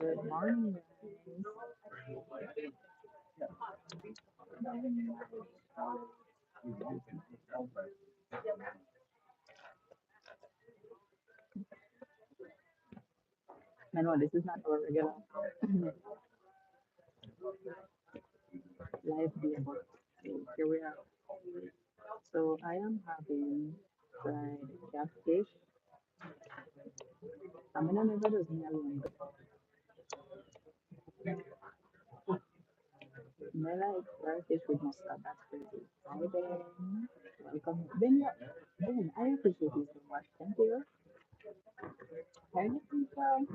Good morning, guys. No, this is not our regular live day, but here we are. So I am having fried catfish. I'm gonna never do me alone, but I like fried fish with mustard. That's crazy. Hi Ben, welcome. Ben, I appreciate you so much. Thank you. Hi Nikita.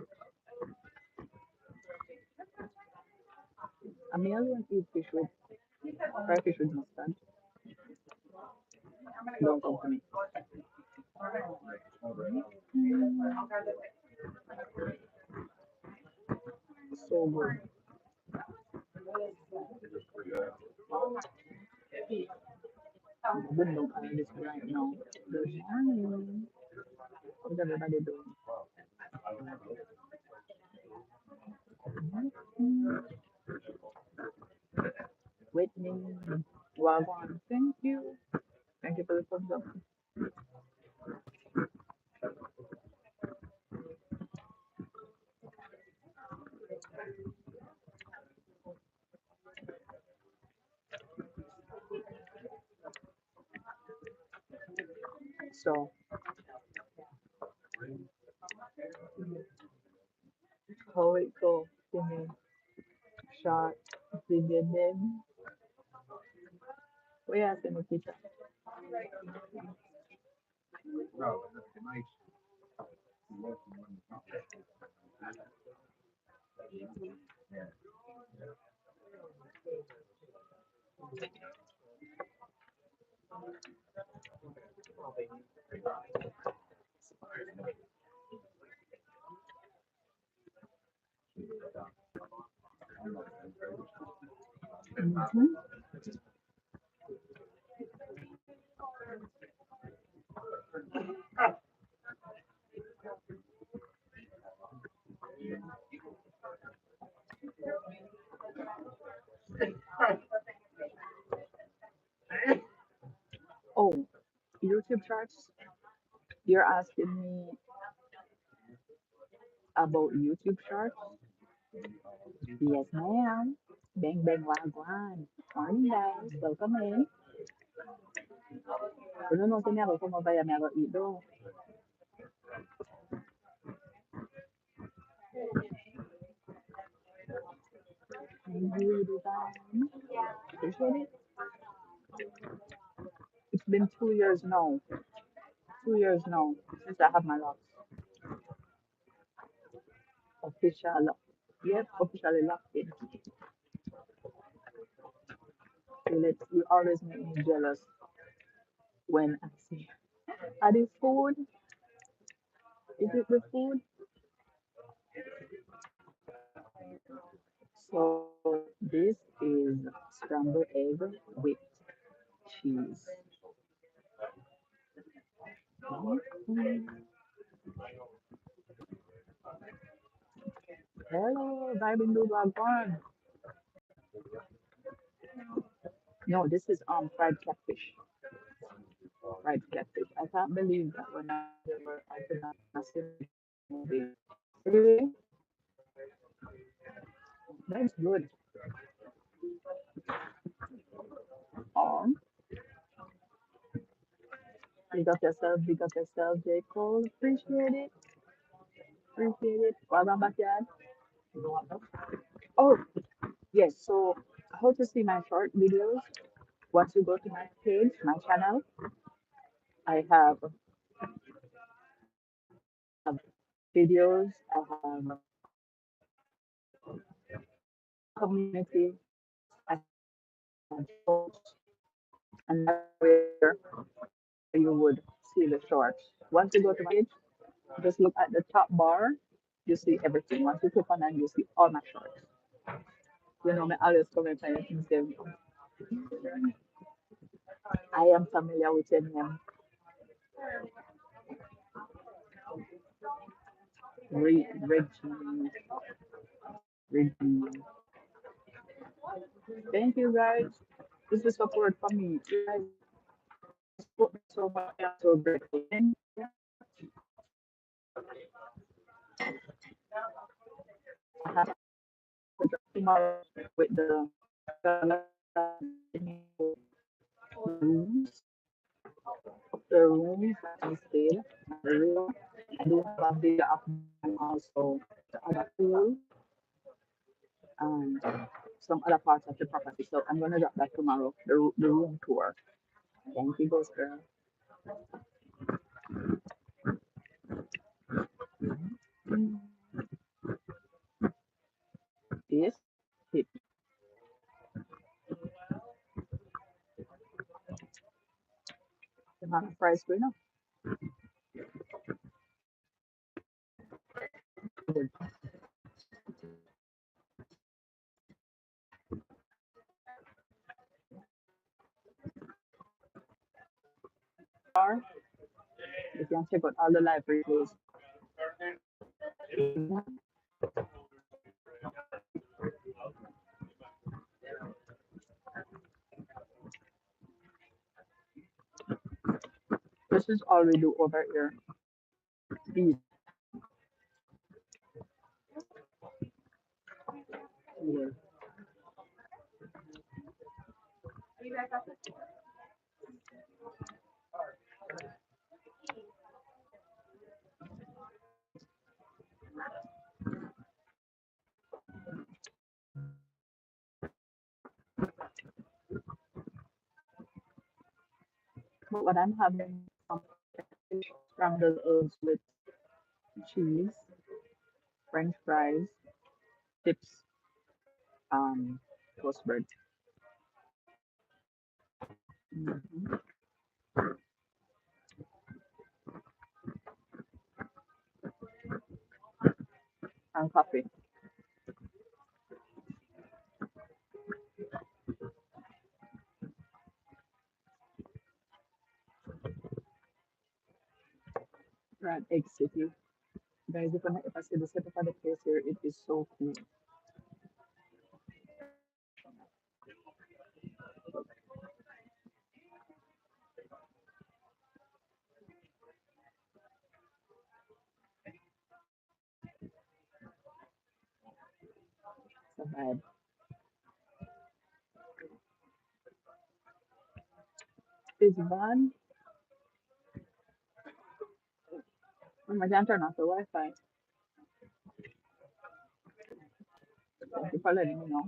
I mean, I don't eat fish with fried fish with mustard. Don't come to me. Mm, so good. Good look at this right now. Good morning. How's everybody doing? Mm, Whitney, Wagwan, thank you. Thank you for the thumbs up. So, how it go? Give me shot. Did you then? We asked him if he Mhm. Oh, YouTube charts? You're asking me about YouTube charts? Yes, ma'am. Bang bang wagwan. Morning, guys. Welcome in. You don't know, me ako kumabaya me ako eat though. Thank you, Dubai. Appreciate it. It's been 2 years now. 2 years now since I have my locks official. Yep, officially locked in. You always make me jealous when I see. Are this food? Is it the food? So this is scrambled egg with cheese. Mhm. Hello, vibing do one. No, this is fried catfish. Fried catfish. I can't believe that when I could not see movie. Really? That's good. Um, big up yourself, J. Cole. Appreciate it. Appreciate it. Welcome backyard. Oh, yes. So, how to see my short videos? Once you go to my page, my channel, I have videos. I have community. I have shorts, and that's where you would see the shorts. Once you go to my page, just look at the top bar. You see everything. Once you click on that, you see all my shorts. You know, me always comment on things. I am familiar with your name. Reggie. redeem. Thank you guys. This is support for me. You guys support me so much. I'm so grateful. Thank you. I have to drop tomorrow with rooms, the rooms that I stayed. The room. I do have a video of mine also the other pool and some other parts of the property. So I'm gonna drop that tomorrow. The room tour. Thank you, Ghost Girl. Mm, This hit the amount of price going up. Are you can check out all the live replays. This is all we do over here. These. Here. But what I'm having some scrambled eggs with cheese, French fries, chips, toast bread, mhm, and coffee. We're at Egg City. Guys, if I see the setup of the place here, it is so cool. So bad. It's van. Oh my God, turn off the Wi-Fi. Thank you for letting me know.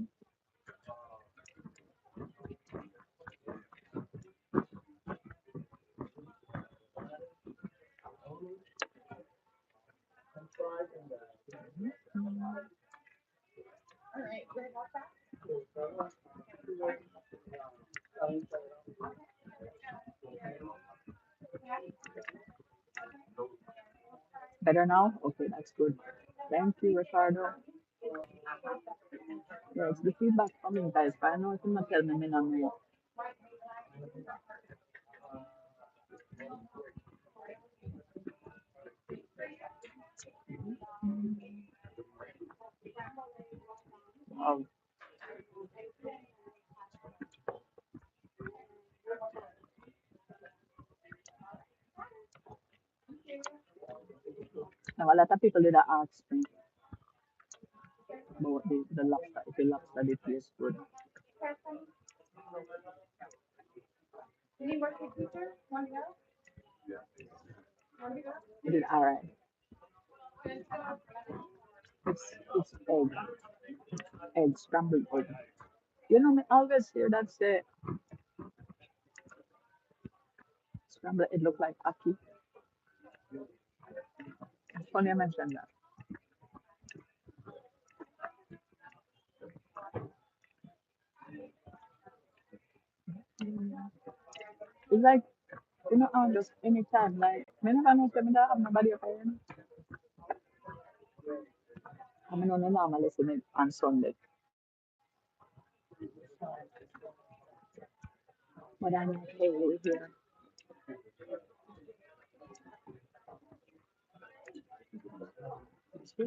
Better now? Okay, that's good. Thank you, Ricardo. Yeah, it's the feedback from you guys, but I know if you're not telling me, no, no. Wow. Now, a lot of people did ask me about the lobster, if the lobster did taste good. It did alright. It's egg, scrambled egg. You know, me always hear that say scrambled egg look like ackee. It's funny I mentioned that. It's like, just anytime, like, me never know if me don't have nobody up here. I mean, no normally listen it on Sunday. But I'm like, hey, we're here. See?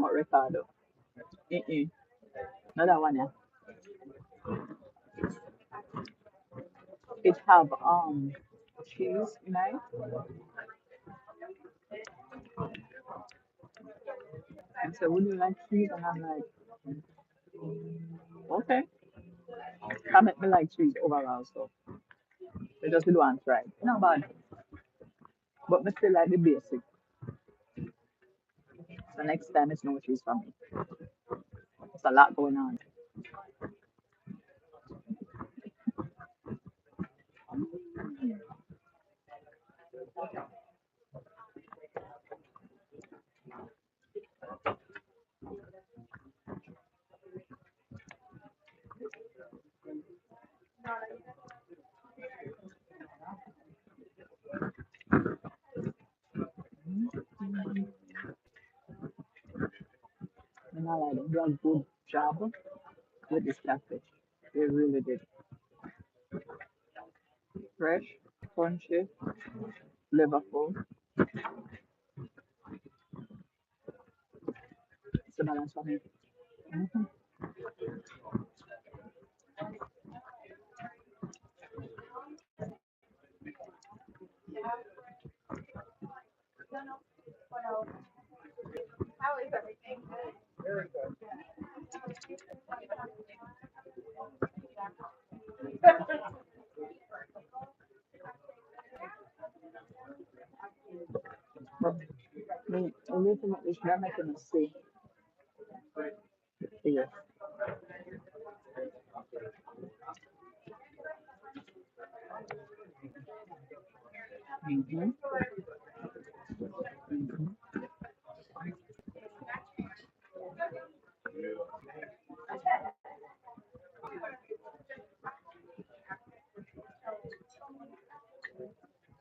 about Ricardo. Mm-mm. Not that one, yeah. It have cheese in it. And so would you like cheese? And I'm like, okay. That make me like cheese overall, so they just do one try. Not bad. But me still like the basic. So next time it's no cheese for me. It's a lot going on. And I like them. They do a good job with this catfish. They really did. Fresh, crunchy, flavorful. It's a balance for me. Mhm. But the only thing that is not making us see is mm-hmm, mm-hmm,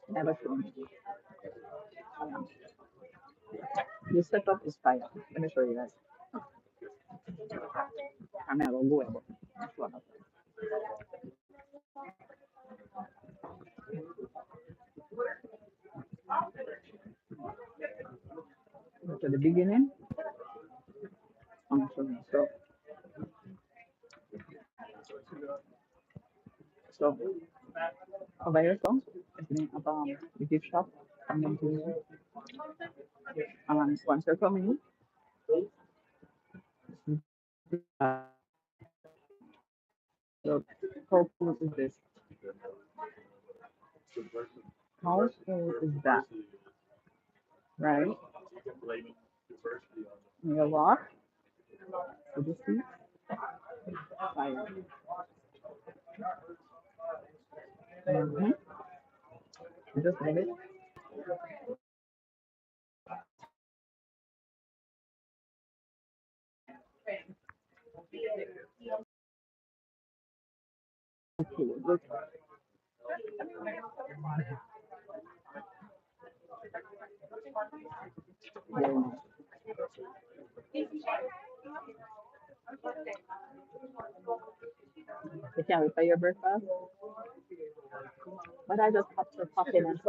never shown. The setup is fire. Let me show you guys. I mean, I will go ahead. That's one of them. Go to the beginning. So, so over here, so it's the name of the gift shop. I'm going to sponsor for me. Uh, so, how cool is this? How cool is that? Right? You walk. So this is fire. Mm-hmm. Just love it. Okay, look. Very nice. You can't wait for your breakfast. But I just have to pop in and.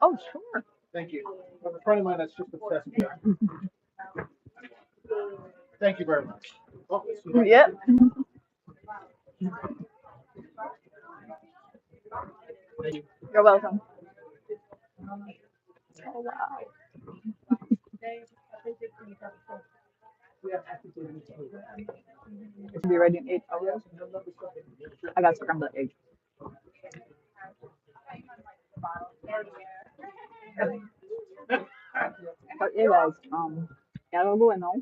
Oh, sure. Thank you. A friend of mine that's just obsessed with that. Thank you very much. Oh, yep. You're welcome. Oh, wow. It should be ready in 8 hours. I got scrambled eggs. But yeah, guys, yeah, I'll go now.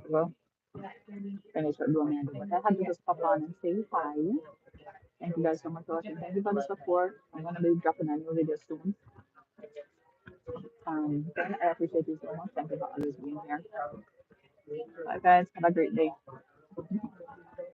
Well, finish what doing me, but I had to just pop on and say hi. Thank you guys so much for watching. Thank you for the support. I'm gonna be dropping a new video soon. Again, I appreciate you so much. Thank you for always being here. Bye, guys. Have a great day.